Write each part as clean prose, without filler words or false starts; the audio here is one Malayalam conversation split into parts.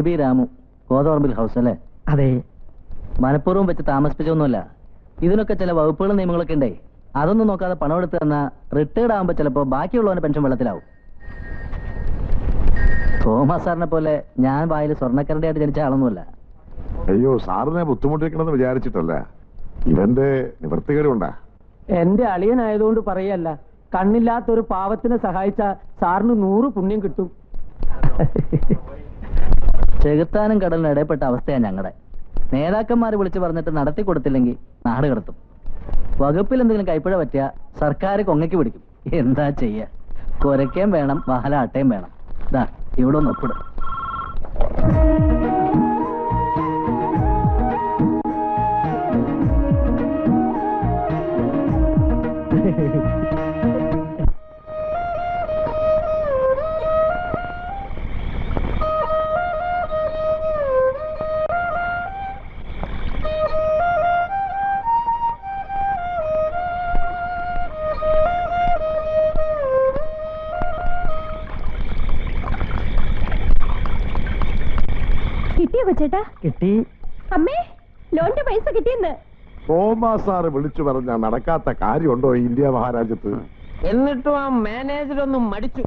ബേബി രാമു, കോതോറമ്പിൽ ഹൗസ് അല്ലേ? അതെ. മനഃപൂർവ്വം വെച്ച് താമസിപ്പിച്ചൊന്നുമല്ല. ഇതിനൊക്കെ ചില വകുപ്പുകളും നിയമങ്ങളൊക്കെ ഉണ്ടേ. അതൊന്നും നോക്കാതെ പണം എടുത്ത് തന്നാൽ റിട്ടയർഡ് ആകുമ്പോൾ ചിലപ്പോൾ ബാക്കിയുള്ളവന് പെൻഷൻ വെള്ളത്തിലാവും. തോമസ് സാറിനെ പോലെ ഞാൻ വായിൽ സ്വർണ്ണക്കരടിയായിട്ട് ജനിച്ച ആളൊന്നുമല്ല. അയ്യോ, സാറിനെ ബുദ്ധിമുട്ടിക്കണമെന്ന് വിചാരിച്ചിട്ടല്ല. ഇവന്റെ നിവൃത്തികേടുണ്ടാ. എന്റെ അളിയനായതുകൊണ്ട് പറയല്ല, കണ്ണില്ലാത്തൊരു പാവത്തിനെ സഹായിച്ച സാറിന് 100 പുണ്യം കിട്ടും. ചെകുത്താനും കടലിനും ഇടയിൽപ്പെട്ട അവസ്ഥയാണ് ഞങ്ങളുടെ. നേതാക്കന്മാർ വിളിച്ചു പറഞ്ഞിട്ട് നടത്തി കൊടുത്തില്ലെങ്കിൽ നാട് കടത്തും. വകുപ്പിൽ എന്തെങ്കിലും കൈപ്പിഴ പറ്റിയ സർക്കാർ കൊങ്ങയ്ക്ക് പിടിക്കും. എന്താ ചെയ്യ? കുരയ്ക്കേം വേണം, വാലാട്ടയും വേണം. ഇതാ ഇവിടെ ഒന്ന് ഒപ്പിടും. ചേട്ടാ കിട്ടി. അമ്മേ, ലോണിന്റെ പൈസ കിട്ടിയെന്ന് തോമസ് സാറ് വിളിച്ചു പറഞ്ഞാൽ നടക്കാത്ത കാര്യമുണ്ടോ ഇന്ത്യ മഹാരാജ്യത്ത്? എന്നിട്ടും ആ മാനേജർ ഒന്നും മടിച്ചു.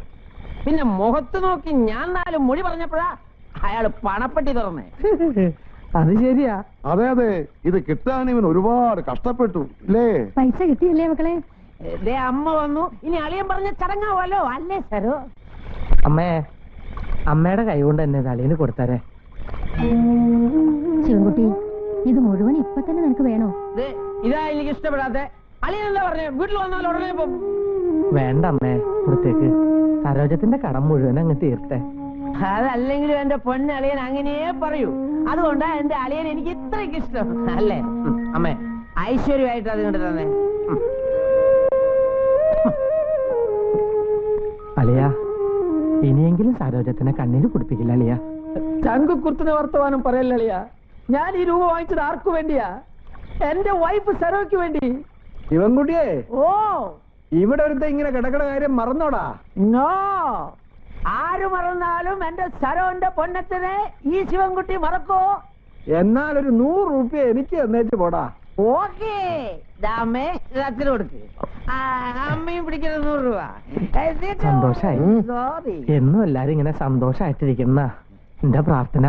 പിന്നെ മുഖത്ത് നോക്കി ഞാൻ 4 മൊഴി പറഞ്ഞപ്പോഴാ അയാള് പണപ്പെട്ടി തുറന്നേ. അത് ശരിയാ. അതെ അതെ, ഇത് കിട്ടാൻ ഇവൻ ഒരുപാട് കഷ്ടപ്പെട്ടു അല്ലേ? പൈസ കിട്ടിയല്ലേ മക്കളെ? അമ്മ വന്നു. ഇനി അളിയൻ പറഞ്ഞ ചടങ്ങാവല്ലോ അല്ലേ സരോ? അമ്മേ, അമ്മയുടെ കൈ കൊണ്ട് തന്നെ അളിയന് കൊടുത്തരേ. ശിവൻകുട്ടി, ഇത് മുഴുവൻ ഇപ്പൊ തന്നെ നിനക്ക് വേണോ? ഇതാ എനിക്ക് ഇഷ്ടപ്പെടാത്തെ. അളിയൻ എന്താ പറഞ്ഞേ? വീട്ടിൽ വന്നാൽ ഉടനെ വേണ്ട അമ്മേ, കൊടുത്തേക്ക്. സരോജത്തിന്റെ കടം മുഴുവൻ അങ്ങ് തീർത്തെ. അതല്ലെങ്കിലും എന്റെ പൊന്നളിയൻ അങ്ങനെയേ പറയൂ. അതുകൊണ്ടാ എന്റെ അളിയൻ എനിക്ക് ഇത്രയ്ക്ക് ഇഷ്ടം അല്ലേ? അമ്മേ, ഐശ്വര്യമായിട്ട് അത് കണ്ടു തന്നെ. അളിയ, ഇനിയെങ്കിലും സരോജത്തിനെ കണ്ണീര് കുടിപ്പിക്കില്ല അളിയ. ചങ്കുക്കുർത്തിന് വർത്തമാനം പറയല്ലളിയ. ഞാൻ ഈ രൂപ വാങ്ങിച്ചത് ആർക്കു വേണ്ടിയാ? എന്റെ വൈഫ് സരോയ്ക്ക് വേണ്ടി. ശിവൻകുട്ടിയെ, ഓ, ഇവിടെ ഒരുത്ത ഇങ്ങനെ കിടക്കണ കാര്യം മറന്നോടാ? നോ, ആര് മറന്നാലും എന്റെ സരോന്റെ പൊന്നത്തിനെ ഈ ശിവൻകുട്ടി മറക്കോ? എന്നാൽ ഒരു 100 രൂപ എനിക്ക് എന്നേച്ച് പോടാ. ഓക്കേ, അമ്മേ അച്ഛന് കൊടുക്ക്. അമ്മയും പിടിക്കുന്ന 100 രൂപ. സന്തോഷായി. സോറി. എന്നും എല്ലാരും ഇങ്ങനെ സന്തോഷായിട്ടിരിക്കുന്ന എന്റെ പ്രാർത്ഥന.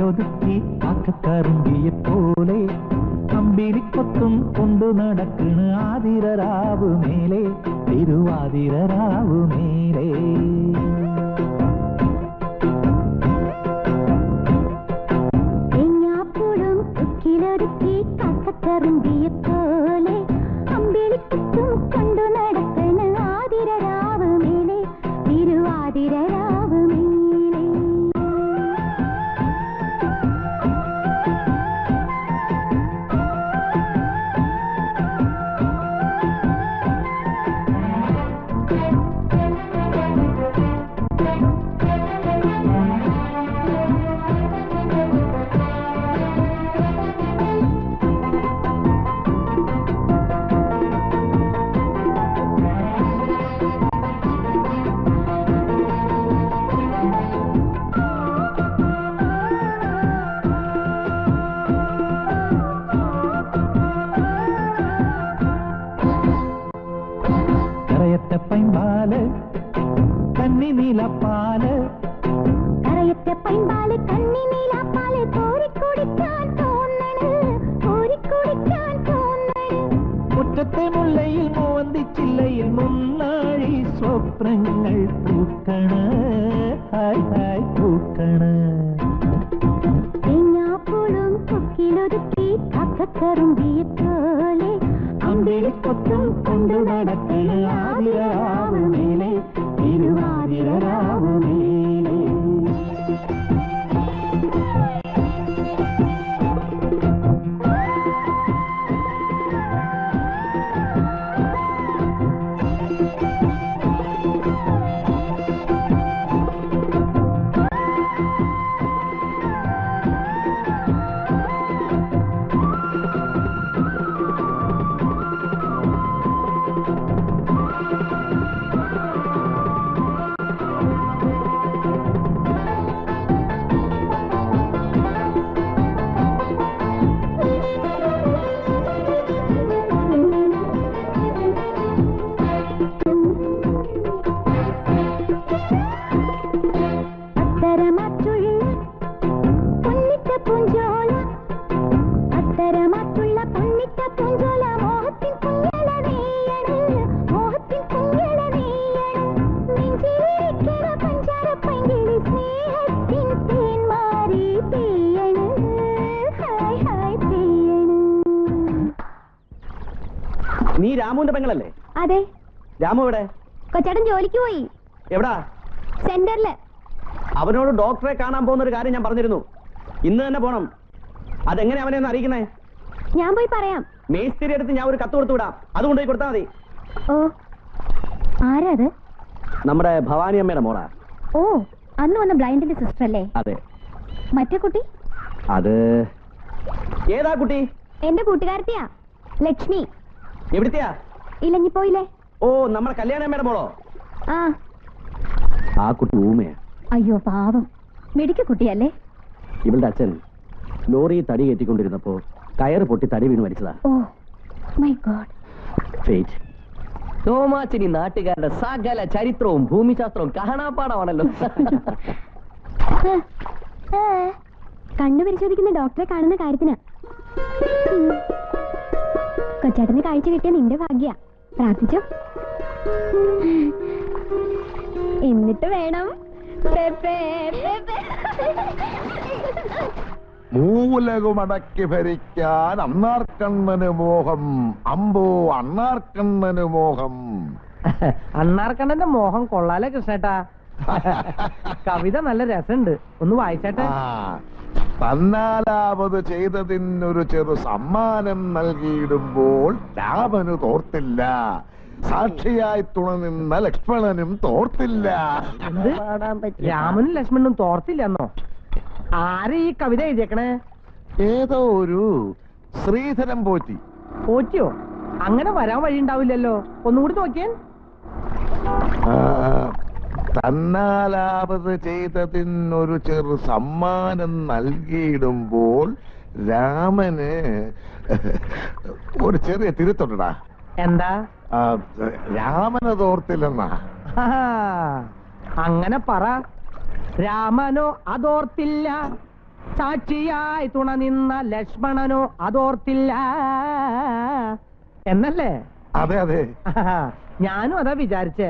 ഒതുക്കി കാക്കക്കറുമ്പിയെ പോലെ അമ്പിളിക്കൊത്തും കൊണ്ടു നടക്കണ് ആതിരരാവു മേലെ, തിരുവാതിരരാവു മേലെ. തേങ്ങാപ്പൂളും കൊക്കിലൊതുക്കി കാക്കക്കറുമ്പിയെ പോലെ അമ്പിളിക്കൊത്തും കൊണ്ടു നടക്കണ് ആതിരരാവു മേലെ, തിരുവാതിരരാവു മേലെ. പൈമ്പാല് കന്നി നീലപ്പാല്, കരയത്തെ പൈമ്പാല് കന്നി നീലപ്പാല്, കോരിക്കുടിക്കാൻ തോന്നണ്, കോരിക്കുടിക്കാൻ തോന്നണ്. മുറ്റത്തെ മുല്ലയിൽ മോന്തിച്ചില്ലയിൽ മുന്നാഴി സ്വപ്നങ്ങൾ പൂക്കണ്, ഹായ് ഹായ് പൂക്കണ്. തേങ്ങാപ്പൂളും കൊക്കിലൊതുക്കി കാക്കക്കറുമ്പിയെ പോലെ അമ്പിളി കൊത്തും കൊണ്ടു നടക്കണ ആതിരാവ് മേലെ തിരുവാതിരാവ് മേലെ. നീ രാമുവിന്റെ പെങ്ങളല്ലേ? അതെ. രാമു എവിടെ? കൊച്ചേട്ടൻ ജോലിക്ക് പോയി. എവിടാ? സെന്ററില്. അവനോട് ഡോക്ടറെ കാണാൻ പോകുന്ന ഒരു കാര്യം ഞാൻ പറഞ്ഞിരുന്നു. ഇന്ന് തന്നെ പോണം. അതെങ്ങനെ അവനെ ഒന്ന് അറിയിക്കുന്നേ? ഞാൻ പോയി പറയാം. മേസ്തിരി അടുത്ത് ഞാൻ ഒരു കത്ത് കൊടുത്തു വിടാം. അതുകൊണ്ട് പോയി കൊടുത്താൽ മതി. ഓ, ആരാ അത്? നമ്മുടെ ഭവാനി അമ്മയുടെ മോളാ. ഓ, അന്ന് വന്ന ബ്ലൈൻഡിന്റെ സിസ്റ്റർ അല്ലേ? അതെ. മറ്റേ കുട്ടി? അത് ഏതാ കുട്ടി? എന്റെ കൂട്ടുകാരത്തിയാ, ലക്ഷ്മി. എവിടുത്തെയാ? ഇലഞ്ഞിപ്പോയില്ലേ? ഓ, നമ്മുടെ കല്യാണമ്മയുടെ മോളോ? ആ. ആ കുട്ടി ഊമയാ. അയ്യോ പാവം, മിടിക്ക കുട്ടിയല്ലേ? ഇവളുടെ അച്ഛൻ ലോറി തടി കയറ്റിക്കൊണ്ടിരുന്നപ്പോ കയറ് പൊട്ടി തടി വീണ് മരിച്ചതാ. Oh my god. ഫേറ്റ്. തോമാച്ചിനി നാട്ടുകാരുടെ സകല ചരിത്രവും ഭൂമിശാസ്ത്രവും കാണാപ്പാടമാണല്ലോ. കണ്ണു പരിശോധിക്കുന്ന ഡോക്ടറെ കാണുന്ന കാര്യത്തിനാ. കൊച്ചാട്ടന് കാഴ്ച കിട്ടിയ നിന്റെ ഭാഗ്യ. പ്രാർത്ഥിച്ചോ. എന്നിട്ട് വേണം മൂലകുമടക്കി ഭരിക്കാൻ അണ്ണാർക്കണ്ണന് മോഹം. അമ്പോ അണ്ണാർക്കണ്ണന് മോഹം. അണ്ണാർക്കണ്ണന്റെ മോഹം കൊള്ളാലേ കൃഷ്ണേട്ടാ. കവിത നല്ല രസമുണ്ട്, ഒന്ന് വായിച്ചേട്ടെ. തന്നാലാവത് ചെയ്തതിനൊരു ചെറു സമ്മാനം നൽകിയിടുമ്പോൾ രാമന് തോർത്തില്ല. സാക്ഷിയായി തുണനിന്ന ലക്ഷ്മണനും തോർത്തില്ല. എന്ത്? രാമനും ലക്ഷ്മണനും തോർത്തില്ലെന്നോ? ആരെ ഈ കവിത എഴുതിയേക്കണേ? ഏതോ ഒരു ശ്രീധരൻ പോറ്റി. പോറ്റിയോ? അങ്ങനെ വരാൻ വഴി ഉണ്ടാവില്ലല്ലോ. ഒന്നുകൂടി നോക്കിയാൻ. തന്നാലാപത് ചെയ്തതിനൊരു ചെറു സമ്മാനം നൽകിയിടുമ്പോൾ രാമന് ഒരു ചെറിയ തിരുത്തുണ്ടടാ. എന്താ? രാമന് തോർത്തില്ലെന്നാ. അങ്ങനെ പറ. രാമനോ അതോർത്തില്ല, സാക്ഷിയായി തുണ നിന്ന ലക്ഷ്മണനോ അതോർത്തില്ല എന്നല്ലേ? അതെ അതെ, ഞാനും അതാ വിചാരിച്ചേ.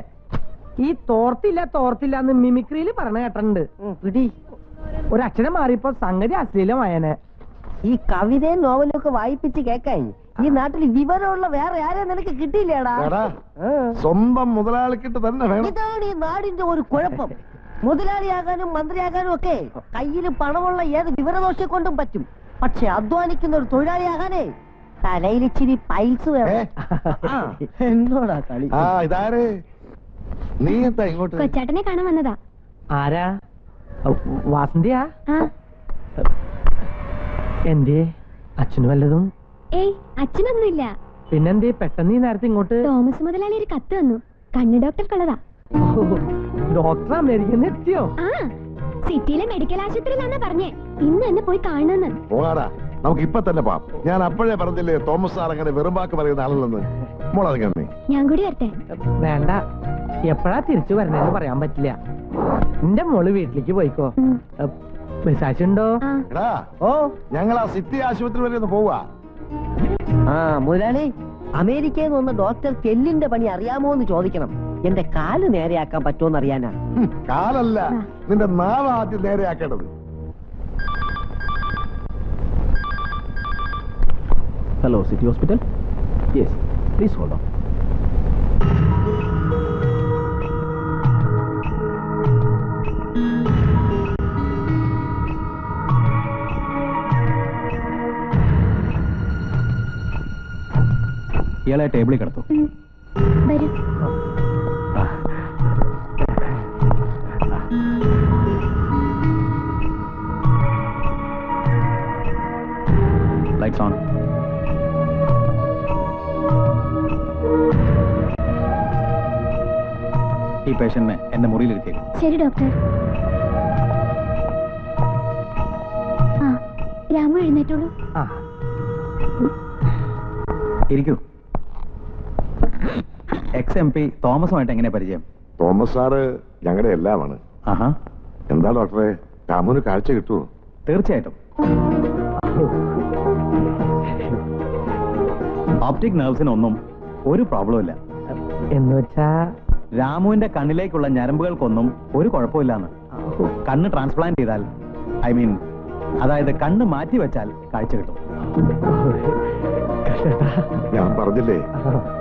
ഈ തോർത്തില്ല തോർത്തില്ല എന്ന് മിമിക്രിയിൽ പറഞ്ഞ കേട്ടിട്ടുണ്ട്. പിടി ഒരക്ഷരം മാറിയപ്പോ സംഗതി അശ്ലീലമായനെ. ഈ കവിതയും നോവലും ഒക്കെ വായിപ്പിച്ച് കേക്കാൻ ഈ നാട്ടിൽ വിവരമുള്ള വേറെ ആരെയും നിനക്ക് കിട്ടിയില്ലേടാ? സ്വന്തം മുതലാളിക്കിട്ട് തന്നെ വേണം. ഇതാണ് ഈ നാടിന്റെ ഒരു കുഴപ്പം. മുതലാളിയാകാനും മന്ത്രിയാകാനും ഒക്കെ കയ്യിൽ പണമുള്ള ഏത് വിവരദോഷ കൊണ്ടും പറ്റും. പക്ഷെ അധ്വാനിക്കുന്ന ഒരു തൊഴിലാളിയാകാനേ തലയിൽ ഇച്ചിരി പൈൽസ് വേണം. എന്നോടാ കളി. ഇതാര്? നീ എന്താ ഇങ്ങോട്ട്? കൊച്ചാട്ടനെ കാണാൻ വന്നതാ. ആരാ? വാസന്തിയാ? എന്തേ അച്ഛന് വല്ലതും? ഏയ് അച്ഛനൊന്നുമില്ല. പിന്നെന്തേ പെട്ടെന്ന് ഈ നേരത്തെ ഇങ്ങോട്ട്? തോമസ് മുതലാളി ഒരു കത്ത് തന്നു. കണ്ണ് ഡോക്ടർക്കുള്ളതാ. ഡോക്ടർ അമേരിക്കയിൽ നിന്ന് എത്തിയോ? ആ, സിറ്റിയിലെ മെഡിക്കൽ ആശുപത്രിയിലാന്നാ പറഞ്ഞേ. ഇന്ന് തന്നെ പോയി കാണുന്നു. പോകാടാ, നമുക്ക് ഇപ്പൊ തന്നെ പോവാം. ഞാൻ അപ്പോഴേ പറഞ്ഞില്ലേ തോമസ് സാർ അങ്ങനെ വെറും വാക്ക് പറയുന്ന ആളല്ലെന്ന്. മോളെ ഞാൻ കൂടി വരട്ടെ? വേണ്ട, എപ്പോഴാ തിരിച്ചു വരണേന്ന് പറയാൻ പറ്റില്ല. എന്റെ മോള് വീട്ടിലേക്ക് പോയിക്കോ. വിശാശുണ്ടോ? ഓ, ഞങ്ങൾ ആ സിറ്റി ആശുപത്രി വരെ ഒന്ന് പോവാ. മുതലാളി, അമേരിക്കയിൽ നിന്ന് ഡോക്ടർ കെല്ലിന്റെ പണി അറിയാമോ എന്ന് ചോദിക്കണം. എന്റെ കാല് നേരെയാക്കാൻ പറ്റുമോന്ന് അറിയാനാ. കാലല്ല, നിന്റെ നാവ് ആദ്യം നേരെയാക്കേണ്ടത്. Hello, city hospital? Yes. Please hold on. ഇയാളെ ടേബിളിൽ കിടത്തു. വരൂ. Lights on. ഈ പേഷ്യന്റിനെ എന്റെ മുറിയിലിരുത്തിയേക്കും. ശരി ഡോക്ടർ. ആ രാമു എഴുന്നേറ്റോളൂ. ഇരിക്കൂ. XMP തോമസുമായിട്ട് എങ്ങനെ പരിചയം? തോമസ് സാറ് ഞങ്ങളുടെ എല്ലാമാണ്. ആഹാ. എന്താ ഡോക്ടറെ, രാമുവിന് കാഴ്ച കിട്ടുമോ? തീർച്ചയായിട്ടും. ഓപ്റ്റിക് നെർവ്സിനൊന്നും ഒരു പ്രോബ്ലം ഇല്ല. എന്ന് വെച്ചാ രാമുവിന്റെ കണ്ണിലേക്കുള്ള ഞരമ്പുകൾക്കൊന്നും ഒരു കുഴപ്പമില്ലാന്ന്. കണ്ണ് ട്രാൻസ്പ്ലാന്റ് ചെയ്താൽ, ഐ മീൻ അതായത് കണ്ണ് മാറ്റി വെച്ചാൽ കാഴ്ച കിട്ടും. ഞാൻ പറഞ്ഞില്ലേ,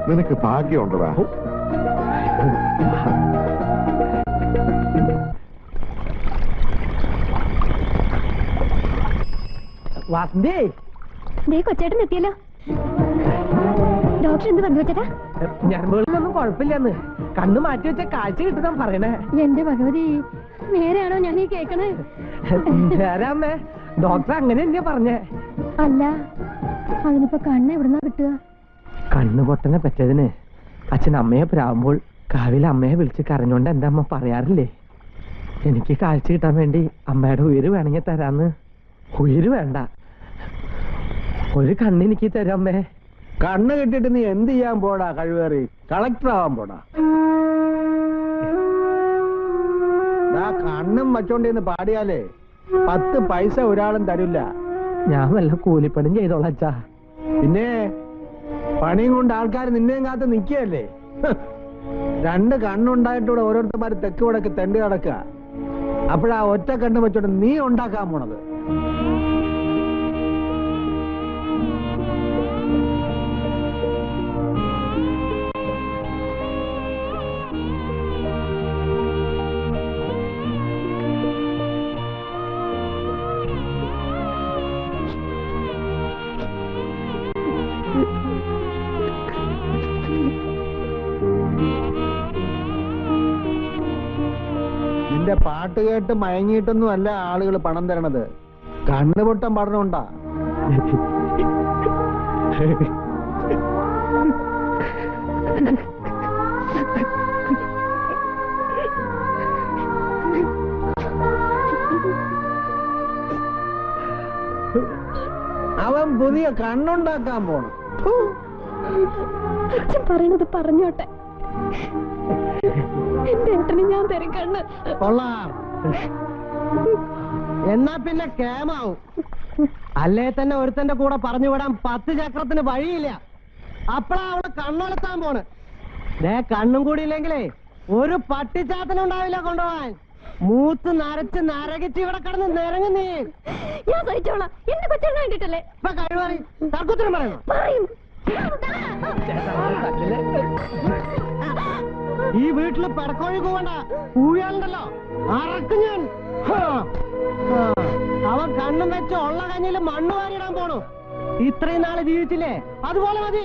നിനക്ക് ഭാഗ്യമുണ്ടടാ. വാസന്തി, ദേ കൊച്ചേട്ടൻ എത്തിയല്ലോ. ഡോക്ടർ എന്ത് പറഞ്ഞു വെച്ചേട്ടാ? ഞരമ്പുകളിലൊന്നും കുഴപ്പമില്ലെന്ന്, കണ്ണ് മാറ്റി വെച്ച കാഴ്ച കിട്ടുന്ന പറയണേ. എന്റെ ഭഗവതി, നേരെയാണോ ഞാൻ ഈ കേക്കണേ? നേരാമ്മേ, ഡോക്ടർ അങ്ങനെ തന്നെയാ പറഞ്ഞേ. അല്ല, അതിനിപ്പോ കണ്ണ് എവിടുന്നാ കിട്ടുക? കണ്ണ് പൊട്ടനെ പറ്റിയതിന് അച്ഛൻ അമ്മയെ പ്രാവുമ്പോൾ കാവിൽ അമ്മയെ വിളിച്ച് കരഞ്ഞോണ്ട് എന്റെ അമ്മ പറയാറില്ലേ, എനിക്ക് കാഴ്ച കിട്ടാൻ വേണ്ടി അമ്മയുടെ ഉയിര് വേണമെങ്കിൽ തരാന്ന്. ഉയിര് വേണ്ട, ഒരു കണ്ണ് എനിക്ക് തരാമ്മേ. കണ്ണ് കിട്ടിയിട്ട് നീ എന്ത് ചെയ്യാൻ പോടാ? കഴിവേറി കളക്ടർ ആവാൻ പോടാ. കണ്ണും വച്ചോണ്ടിന്ന് പാടിയാലേ 10 പൈസ ഒരാളും തരില്ല. ഞാൻ വല്ല കൂലിപ്പണിയും ചെയ്തോളാം അച്ഛാ. പിന്നെ പണിയും കൊണ്ട് ആൾക്കാർ നിന്നെയും കാത്ത് നിൽക്കുകയല്ലേ? 2 കണ്ണുണ്ടായിട്ടൂടെ ഓരോരുത്തന്മാര് തെക്ക് വടക്ക് തെണ്ടി നടക്കുക. അപ്പോഴാ ഒറ്റ കണ്ണ് വെച്ചോണ്ട് നീ ഉണ്ടാക്കാൻ പോണത്. നിന്റെ പാട്ട് കേട്ട് മയങ്ങിയിട്ടൊന്നും അല്ല ആളുകൾ പണം തരണത്, കണ്ണുപൊട്ടം പഠനമുണ്ടാ. അവൻ പുതിയ കണ്ണുണ്ടാക്കാൻ പോണം. അച്ഛൻ പറയണത് പറഞ്ഞോട്ടെ. എന്റെ ഏട്ടന് ഞാൻ തരും കണ്ണ്. കൊള്ളാം. എന്നാ പിന്നെ കേമാവും. അല്ലേ തന്നെ ഒരുത്തന്റെ കൂടെ പറഞ്ഞു വിടാൻ 10 ചക്രത്തിന് വഴിയില്ല. അപ്പഴാ അവള് കണ്ണെളുത്താൻ പോണ്. കണ്ണും കൂടി ഇല്ലെങ്കിലേ ഒരു പട്ടിച്ചാത്തനുണ്ടാവില്ല കൊണ്ടുപോവാൻ. മൂത്ത് നരച്ച് നരകിച്ച് ഇവിടെ കിടന്ന് നിരങ്ങി നീ. ഞാൻ സഹിച്ചോളാം. എന്റെ കൊച്ചേട്ടന് വേണ്ടിട്ടല്ലേ. ഇപ്പൊ കഴിവറി തർക്കുത്തരം പറയണോ? പറയും. ഈ വീട്ടില് പെടക്കോഴി കൂവണ്ട, കൂവിയാളുണ്ടല്ലോ അറക്കും ഞാൻ. അവൻ കണ്ണും വെച്ച് ഉള്ള കഞ്ഞില് മണ്ണ് വാരിയിടാൻ പോണു. ഇത്രയും നാള് ജീവിച്ചില്ലേ, അതുപോലെ മതി.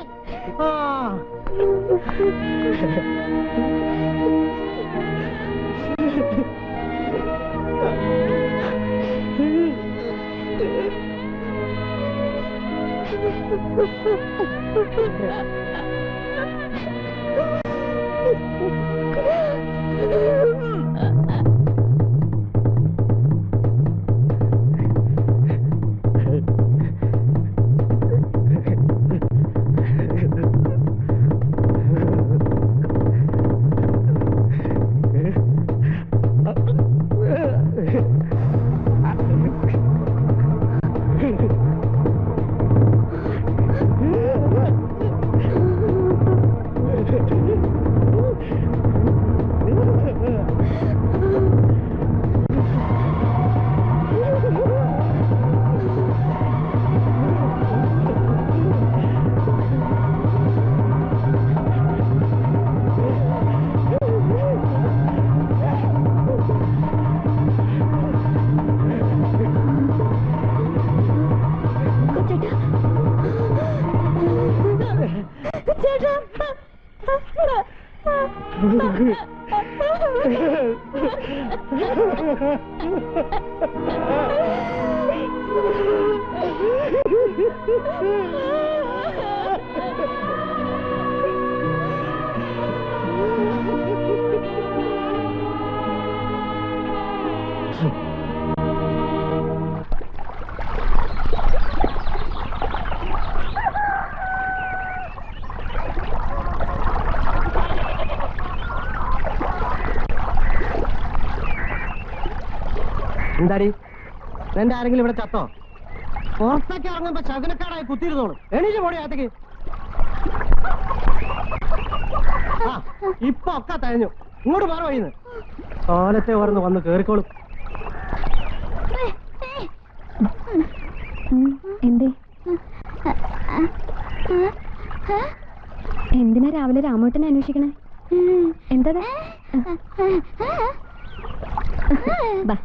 എന്താടി എന്റെ ആരെങ്കിലും ഇവിടെ ചത്തോ? പുറത്തേക്ക് ഇറങ്ങുമ്പോ ശകുനക്കാടായി കുത്തിയിരുന്നോളൂ. എണീറ്റ് പോടി അകത്തേക്ക്. ആ ഇപ്പൊ ഒക്കെ തഴഞ്ഞു. ഇങ്ങോട്ട് മാറി വൈന്ന് കാലത്തെ ഓർന്ന് വന്ന് കേറിക്കോളും. എന്തേ എന്തിനാ രാവിലെ രാമോട്ടനെ അന്വേഷിക്കണേ? എന്താ ബാ.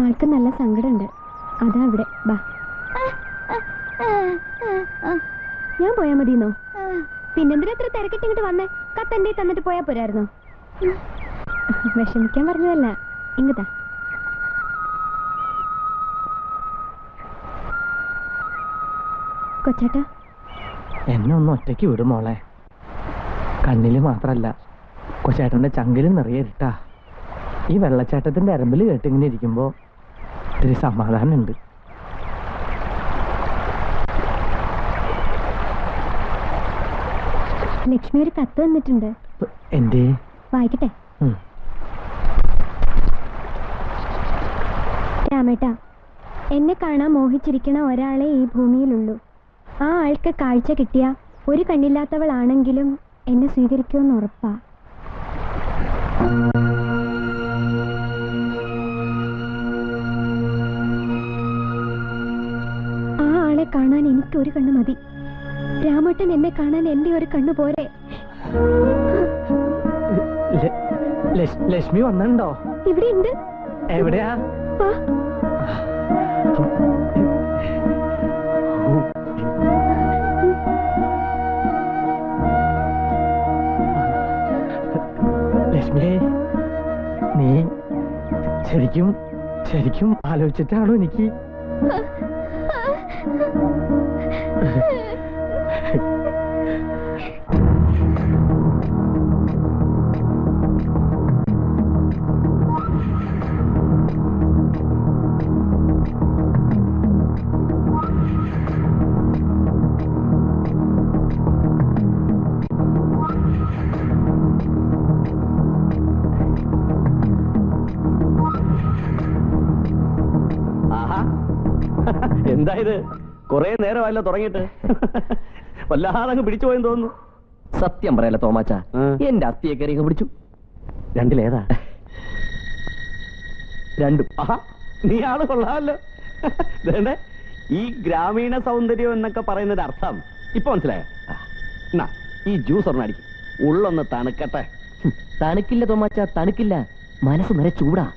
ആൾക്ക് നല്ല സങ്കടമുണ്ട്. അതാ ഇവിടെ. ബാ, ഞാൻ പോയാ മതിന്നോ? പിന്നെന്തിനാ എത്ര തിരക്കിട്ട് ഇങ്ങോട്ട് വന്നേ? കത്തെന്റെ തന്നിട്ട് പോയാ പോരായിരുന്നോ? വിഷമിക്കാൻ പറഞ്ഞതല്ല, ഇങ്ങത്താ. കൊച്ചാട്ടാ, എന്നെ ഒന്ന് ഒറ്റയ്ക്ക് വിടും മോളെ. കണ്ണില് മാത്രല്ല, കൊച്ചേട്ടന്റെ ചങ്കിലും നിറയെ ഇരുട്ടാ. ഈ വെള്ളച്ചാട്ടത്തിന്റെ അരമ്പിൽ കേട്ടിങ്ങനെ ഇരിക്കുമ്പോ ഇത്തിരി സമാധാനമുണ്ട്. ലക്ഷ്മി ഒരു കത്ത് തന്നിട്ടുണ്ട്. എന്തേ? വായിക്കട്ടെ. രാമേട്ടാ, എന്നെ കാണാൻ മോഹിച്ചിരിക്കണ ഒരാളെ ഈ ഭൂമിയിലുള്ളൂ. ആ ആൾക്ക് കാഴ്ച കിട്ടിയ ഒരു കണ്ണില്ലാത്തവളാണെങ്കിലും എന്നെ സ്വീകരിക്കുമെന്ന് ഉറപ്പാ. ആ ആളെ കാണാൻ എനിക്ക് ഒരു കണ്ണ് മതി. രാമേട്ടൻ എന്നെ കാണാൻ എന്റെ ഒരു കണ്ണ് പോരെ. ലക്ഷ്മി വന്നിട്ടുണ്ടോ? ഇവിടെ ഉണ്ട്. എവിടെയാ? ലക്ഷ്മി, നീ ശരിക്കും ആലോചിച്ചിട്ടാണോ എനിക്ക്? എന്തായത്? കൊറേ നേരമായല്ലോ തുടങ്ങിയിട്ട്. വല്ലാതെ പിടിച്ചു പോയെന്ന് തോന്നുന്നു. സത്യം പറയല്ല തോമാച്ച, എന്റെ അസ്ഥിയെ കയറി പിടിച്ചു. രണ്ടിലേതാ? രണ്ടും. നീ ആള് കൊള്ളാമല്ലോ. വേണ്ടേ, ഈ ഗ്രാമീണ സൗന്ദര്യം എന്നൊക്കെ പറയുന്നതിന്റെ അർത്ഥം ഇപ്പൊ മനസ്സിലായോ? എന്നാ ഈ ജ്യൂസ് ഒരെണ്ണം അടിക്കും, ഉള്ളൊന്ന് തണുക്കട്ടെ. തണുക്കില്ല തോമാച്ച, തണുക്കില്ല. മനസ്സ് നിറയെ ചൂടാ.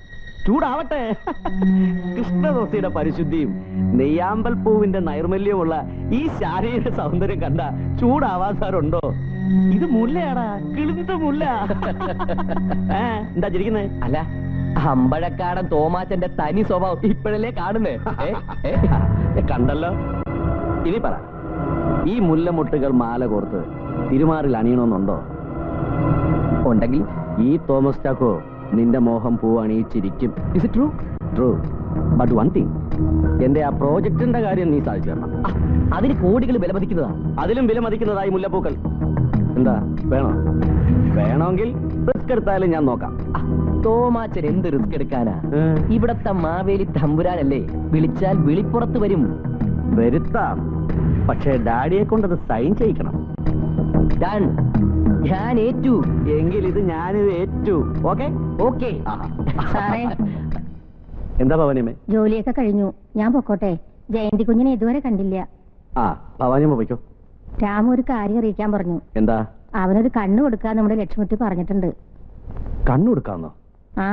ചൂടാവട്ടെ. കൃഷ്ണദോസിയുടെ പരിശുദ്ധിയും നെയ്യാമ്പൽ പൂവിന്റെ നൈർമല്യമുള്ള ഈ ശാരീരിക സൗന്ദര്യം കണ്ട ചൂടാവാസാരുണ്ടോ? ഇത് മുല്ലയാടാ, കിളിന്ത മുല്ല. എന്താ ചിരിക്കുന്നേ? അല്ല, അമ്പഴക്കാടൻ തോമാച്ചന്റെ തനി സ്വഭാവം ഇപ്പോഴല്ലേ കാണുന്നേ. കണ്ടല്ലോ. ഇനി പറ, ഈ മുല്ലമുട്ടുകൾ മാല കോർത്ത് തിരുമാറിൽ അണിയണമെന്നുണ്ടോ? ഉണ്ടെങ്കിൽ ഈ തോമസ് ചാക്കോ നിന്റെ മോഹം പൂ അണിയിച്ചിരിക്കും. Is it true? True. But one thing, എന്റെ ആ പ്രോജക്റ്റിന്റെ കാര്യം നീ സാധിച്ചു തരണം. അതിന് കോടികൾ വിലമതിക്കുന്നതാ. അതിലും വിലമതിക്കുന്നതായി മുല്ലപ്പൂക്കൾ. എന്താ വേണോ? വേണമെങ്കിൽ റിസ്ക് എടുത്താലും ഞാൻ നോക്കാം. തോമാച്ചൻ എന്ത് റിസ്ക് എടുക്കാനാ? ഇവിടത്തെ മാവേലി തമ്പുരാനല്ലേ, വിളിച്ചാൽ വിളിപ്പുറത്ത് വരും. വരുത്താം, പക്ഷേ ഡാഡിയെ കൊണ്ടത് സൈൻ ചെയ്യിക്കണം. ഞാൻ ഏറ്റു. എങ്കിൽ ഇത് ഞാനിത് ഏറ്റു. Okay okay. എന്താ ഭവനമേ? ജോലിയൊക്കെ കഴിഞ്ഞു, ഞാൻ പൊക്കോട്ടെ. ജയന്തി കുഞ്ഞിനെ ഇതുവരെ കണ്ടില്ല. ആ ഭവാനിയമ്മ പോയിക്കോ. രാമു ഒരു കാര്യം അറിയിക്കാൻ പറഞ്ഞു. എന്താ? അവനൊരു കണ്ണ് കൊടുക്കാൻ നമ്മുടെ ലക്ഷ്മിട്ടി പറഞ്ഞിട്ടുണ്ട്. കണ്ണു കൊടുക്കാന്നോ? ആ,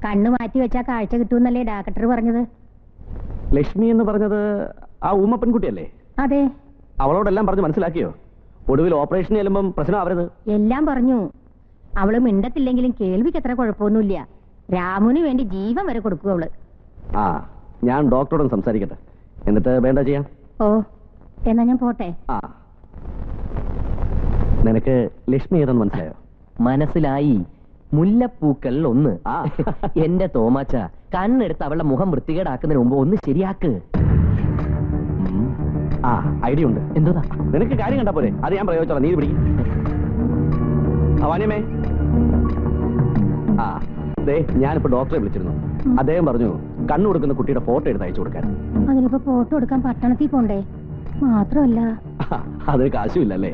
കണ്ണ് മാറ്റി വെച്ചാ കാഴ്ച കിട്ടുമെന്നല്ലേ ഡാക്ടർ പറഞ്ഞത്. ലക്ഷ്മി എന്ന് പറഞ്ഞത് ആ ഊമ പെൺകുട്ടിയല്ലേ? അതെ. അവളോടെല്ലാം പറഞ്ഞ് മനസ്സിലാക്കിയോ? ഒടുവിൽ ഓപ്പറേഷൻ ചെല്ലുമ്പം പ്രശ്നമാവരുത്. എല്ലാം പറഞ്ഞു. അവള് മിണ്ടത്തില്ലെങ്കിലും കേൾവിക്ക് അത്ര കുഴപ്പമൊന്നുമില്ല. രാമുവിന് വേണ്ടി ജീവൻ വരെ കൊടുക്കും അവള്. ആ, ഞാൻ ഡോക്ടറോടും സംസാരിക്കട്ടെ, എന്നിട്ട് വേണ്ട ചെയ്യാം. ഓ, എന്നാ ഞാൻ പോട്ടെ. ആ, നിനക്ക് ലക്ഷ്മി ഏതെന്ന് മനസ്സിലായോ? മനസ്സിലായി. മുല്ലപ്പൂക്കൾ ഒന്ന്. ആ. എന്റെ തോമാച്ച, കണ്ണെടുത്ത് അവളുടെ മുഖം വൃത്തികേടാക്കുന്നതിന് മുമ്പ് ഒന്ന് ശരിയാക്ക്. ആ, ഐഡിയ ഉണ്ട്. എന്തോതാ? നിനക്ക് കാര്യം കണ്ടാ പോരെ, അത് ഞാൻ പ്രയോഗിച്ചോളാം. നീ ഇത് പിടിക്കും. ഭവാനിയമ്മേ. ആ, ദേ ഞാനിപ്പോ ഡോക്ടറെ വിളിച്ചിരുന്നു. അദ്ദേഹം പറഞ്ഞു കണ്ണു കൊടുക്കുന്ന കുട്ടിയുടെ ഫോട്ടോ എടുത്ത് അയച്ചു കൊടുക്കാൻ. അതിനിപ്പോ ഫോട്ടോ എടുക്കാൻ പട്ടണത്തിൽ പോണ്ടേ? മാത്രമല്ല അതിന് കാശുമില്ലല്ലേ?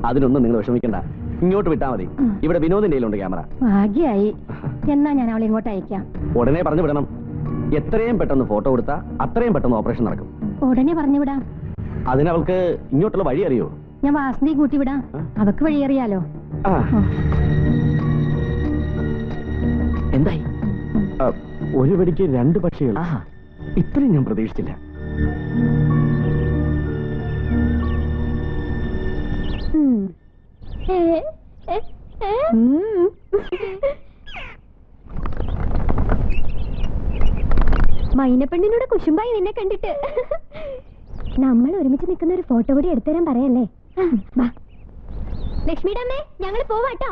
അതിനൊന്നും നിങ്ങൾ വിഷമിക്കണ്ട, ഇങ്ങോട്ട് വിട്ടാ മതി. ഇവിടെ വിനോദിന്റെ കയ്യിലുണ്ട് ക്യാമറ. ഭാഗ്യായി. എന്നാ ഞാൻ അവളെ ഇങ്ങോട്ട് അയക്കാം. ഉടനെ പറഞ്ഞു വിടണം. എത്രയും പെട്ടെന്ന് ഫോട്ടോ കൊടുത്താ അത്രയും പെട്ടെന്ന് ഓപ്പറേഷൻ നടക്കും. ഉടനെ പറഞ്ഞു വിടാം. അതിനവൾക്ക് ഇങ്ങോട്ടുള്ള വഴി അറിയോ? ഞാൻ വാസന്തി കൂട്ടി വിടാം. അവക്ക് വഴി അറിയാലോ. ആ. എന്തായി? ഒരു വെടിക്ക് 2 പക്ഷികൾ. ആഹാ, ഇത്രയും ഞാൻ പ്രതീക്ഷിച്ചില്ല. മൈനപ്പെണ്ണിനോട് കുശുമ്പായി നിന്നെ കണ്ടിട്ട്. നമ്മൾ ഒരുമിച്ച് നിൽക്കുന്ന ഒരു ഫോട്ടോ കൂടി എടുത്തുതരാൻ പറയല്ലേ? ലക്ഷ്മിയുടെ അമ്മേ, ഞങ്ങൾ പോവാട്ടോ.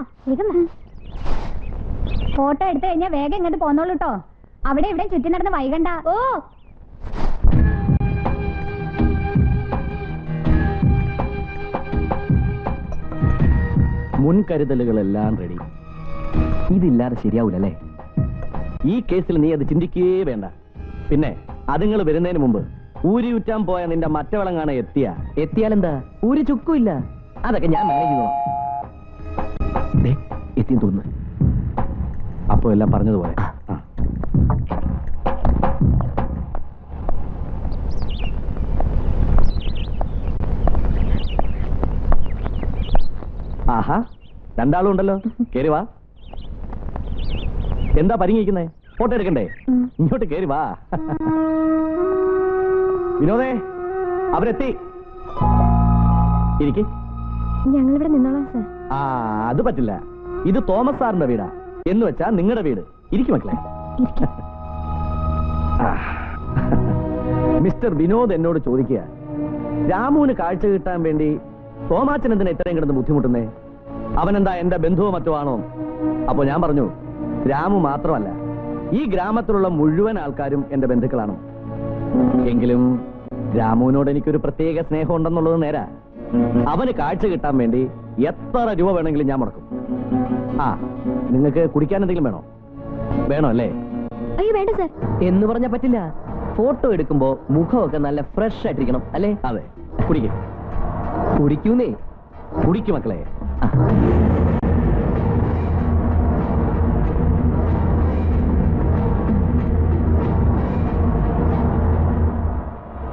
ഫോട്ടോ എടുത്തു കഴിഞ്ഞാൽ വേഗം ഇങ്ങോട്ട് പോന്നോളൂ കേട്ടോ. അവിടെ ഇവിടെ ചുറ്റി നടന്ന് വൈകണ്ട. ഓ, മുൻകരുതലുകളെല്ലാം റെഡി. ഇതില്ലാതെ ശരിയാവൂലല്ലേ? ഈ കേസിൽ നീ അത് ചിന്തിക്കുകയേ വേണ്ട. പിന്നെ അതുങ്ങൾ വരുന്നതിന് മുമ്പ് ഊരിയുറ്റാൻ പോയ നിന്റെ മറ്റവളങ്ങാണ് എത്തിയാലെന്താ? ഒരു ചുക്കുമില്ല. അതൊക്കെ ഞാൻ മാനേജ് ചെയ്തോളാം. എത്തിയെന്ന് തോന്നുന്നു. അപ്പോ എല്ലാം പറഞ്ഞതുപോലെ. ആഹാ, 2 ആളും ഉണ്ടല്ലോ. കേറി വാ. എന്താ പരിങ്ങിക്കുന്നേ? ഫോട്ടോ എടുക്കണ്ടേ? ഇങ്ങോട്ട് കേറി വാ. വിനോദേ, അവരെത്തി. ഇരിക്ക്. ഞങ്ങളിവിടെ നിന്നോളാം സാർ. ആ, അത് പറ്റില്ല. ഇത് തോമസ് സാറിന്റെ വീടാ. എന്ന് വെച്ചാ നിങ്ങളുടെ വീട്. ഇരിക്കും മക്കളെ. മിസ്റ്റർ വിനോദ് എന്നോട് ചോദിക്കുക, രാമുവിന് കാഴ്ച കിട്ടാൻ വേണ്ടി തോമാച്ചൻ എന്തിനാ ഇത്രയും കിടന്ന് ബുദ്ധിമുട്ടുന്നേ? അവനെന്താ എന്റെ ബന്ധുവോ മറ്റോ ആണോ? അപ്പൊ ഞാൻ പറഞ്ഞു, രാമു മാത്രമല്ല, ഈ ഗ്രാമത്തിലുള്ള മുഴുവൻ ആൾക്കാരും എന്റെ ബന്ധുക്കളാണ്. എങ്കിലും രാമുവിനോട് എനിക്കൊരു പ്രത്യേക സ്നേഹം ഉണ്ടെന്നുള്ളത് നേരാ. അവന് കാഴ്ച കിട്ടാൻ വേണ്ടി എത്ര രൂപ വേണമെങ്കിലും ഞാൻ മുടക്കും. ആ, നിങ്ങൾക്ക് കുടിക്കാൻ എന്തെങ്കിലും വേണോ? വേണോ അല്ലേ? അയ്യോ വേണ്ട സാർ. എന്ന് പറഞ്ഞാ പറ്റില്ല. ഫോട്ടോ എടുക്കുമ്പോ മുഖമൊക്കെ നല്ല ഫ്രഷ് ആയിട്ടിരിക്കണം അല്ലേ? അതെ, കുടിക്കും. കുടിക്കൂന്നേ. കുടിക്കും മക്കളെ.